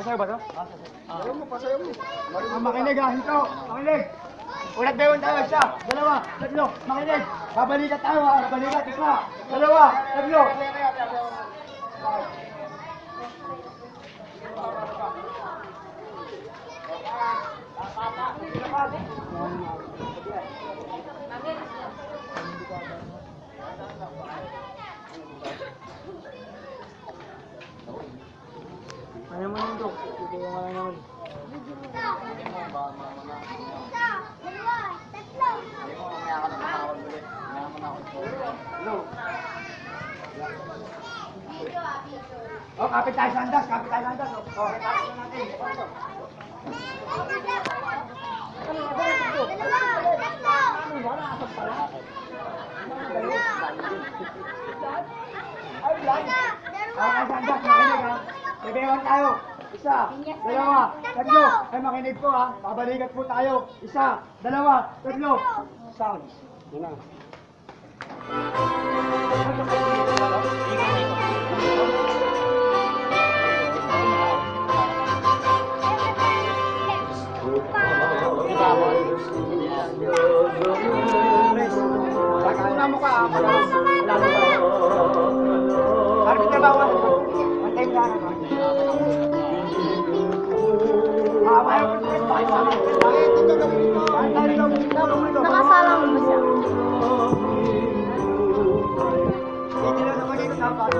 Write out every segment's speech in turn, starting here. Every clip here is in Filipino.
Pasayo ba to? Pasayo mo. Makinig ha, hinto. Makinig. Ulat bewon tayo, isa, dalawa, tatlo, makinig. Babalikat tayo ha, babalikat, isa, dalawa, tatlo. Ano mo nito? Ito yung mga naman. Oh, kapit tayo sa andas, kapit tayo sa andas. Oh, kapit natin. Bebewan tayo. Isa, dalawa, tatlo. Ay makinig po ha. Babalikat po tayo. Isa, dalawa, tatlo. Sound. Yun na. Bakit na mo ka? Harapin na bawal. Antay mo na. Nakasalang mo siya. Hindi lang naman ito dapat.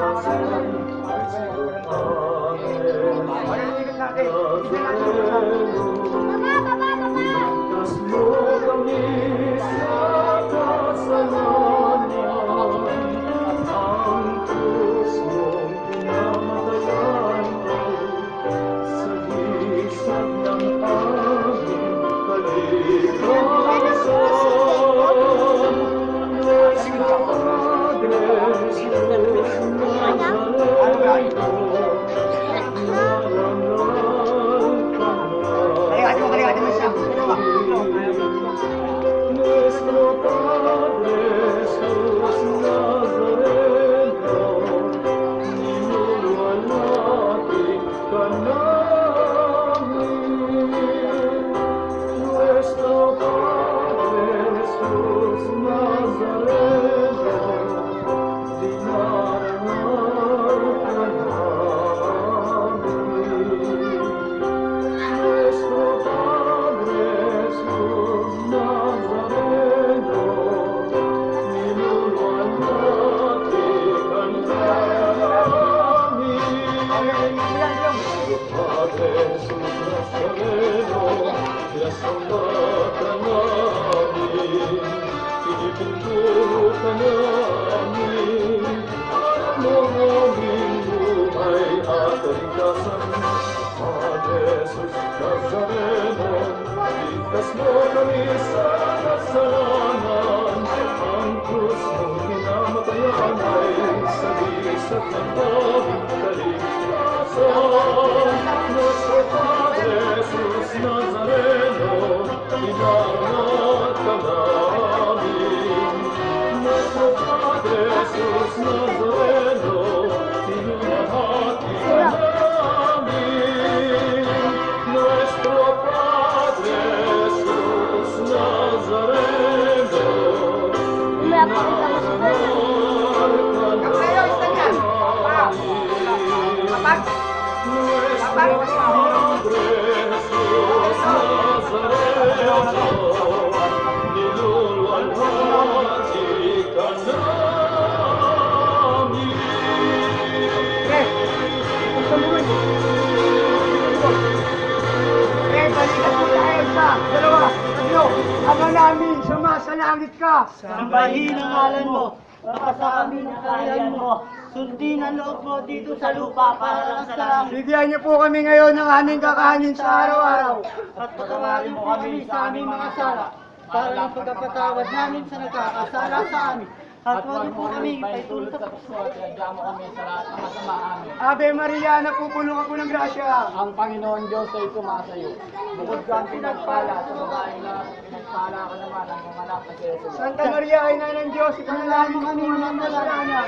Ama namin, sumasalangit ka. Sambahin ang ngalan mo, mapasa kami ng kahayan mo, sundin ang loob mo dito sa lupa para lang sa langit. Bigyan niyo po kami ngayon ng aming kakanin sa araw-araw. At patawarin mo kami sa aming mga sala, para lang pagkapatawad namin sa nagkakasala sa amin. At huwag po kami paitulot sa puso at iadya mo kami sa lahat ng masama amin. Ave Maria, napupuno ka po ng grasya. Ang Panginoon Diyos ay sumasayo. Bukod kang pinagpala sa babaeng lahat, pinagpala ka naman ang iyong anak na si Jesus. Santa Maria, Ina ng Diyos, ipanalangin mo kami mga kasalanan.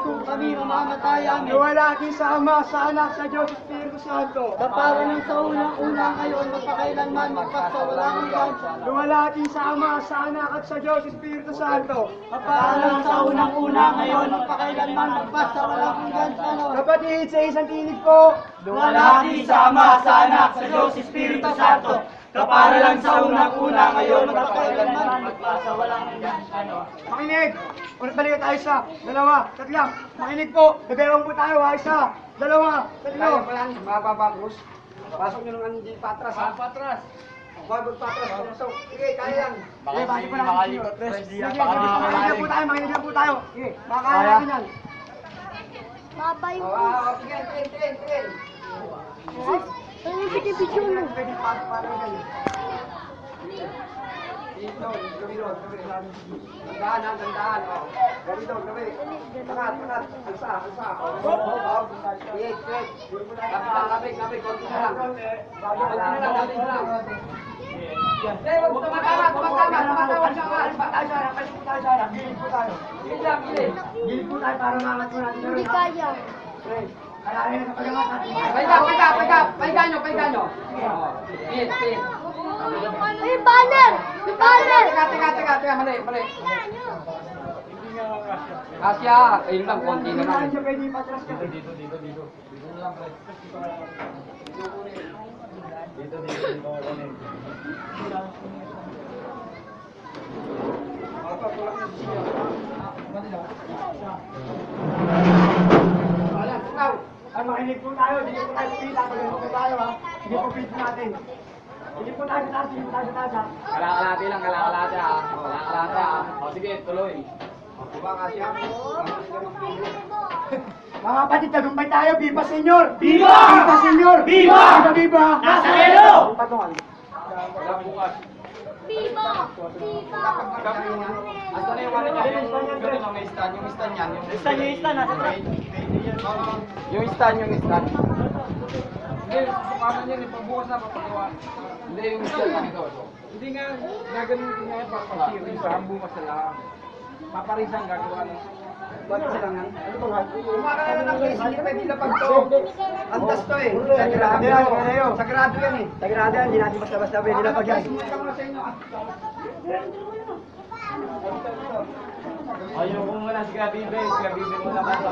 kung kami mamamatayan. Luwalhati sa Ama, sa Anak, sa Diyos, Espiritu Santo. Kaparan ng sa unang-una ngayon, magpakailanman, magpasawalang hanggan. Luwalhati sa Ama, sa Anak, at sa Diyos, Espiritu Santo. Kaparan sa unang-una ngayon, magpakailanman, magpasawalang hanggan. Kapatid, sa isang tinig po. Luwalhati sa Ama, sa Anak, sa Diyos, Espiritu Santo. Kapara lang sa unang-una ngayon, magpakailanman, magpasawalang hanggan. Makinig! Ulit balik tayo isa, dalawa, tatlo. Makinig po, gagawin po tayo ha, isa, dalawa, tatlo. Kaya pa yan, mga babakos. Pasok nyo ng hindi patras, ha? Patras! Bago patras, pumasok. Sige, kaya yan. Baka Sige, hindi balik po natin. makalikot, Tres. Sige, Baka hindi makinig lang makalalim. po tayo, makinig lang po tayo. Sige, makakaya natin yan. Babay mo. Tingin, tingin. Ano yung pinipicture mo? Pwede para ganyan. Dito, gawin. Tandaan, ha, tandaan. Gawin doon, gawin. Pakat. Alsa. Wait. Kapit. Konti na lang. Konti na lang. Gilid po tayo para maangat po natin. Hindi kaya. Kaya na pagangat natin. Pahiga nyo. Pin. May banner! May banner! Teka, mali. Kasya, ayun lang, konti na lang. Siya pwede ipatras ka. Dito na lang, Tres. Dito. Ang makinig po tayo, hindi po tayo pipita. Pagano po tayo ha. Hindi po pipita natin. Hindi po tayo sa taas ha. Kalakalati lang, kalakalati ha. Kalakalati ha. O sige, tuloy. Diba, Kasya? Mga kapatid, tagumpay tayo. Viva Senyor! Viva! Viva Senyor! Viva! Viva! Nazareno! Patungan. Viva! Viva! Asa na yung ano niya? Yung stand niyan. Nasa Yung stand. Hindi, susukanan yan, ipagbukas na papagawa. Hindi, yung stand na ito. Hindi nga, gaganin ko nga papasir, yung parang bumas na lang. Paparisan gagawa ng... Bakit silangan? Ano ba nga? Kumakaya ng case, hindi pwede lapag to. Antas to eh. Sagrado yan eh. Sagrado yan, hindi natin basta-basta pwede na pag yan. Ayaw ko muna si Grabibe muna pa sa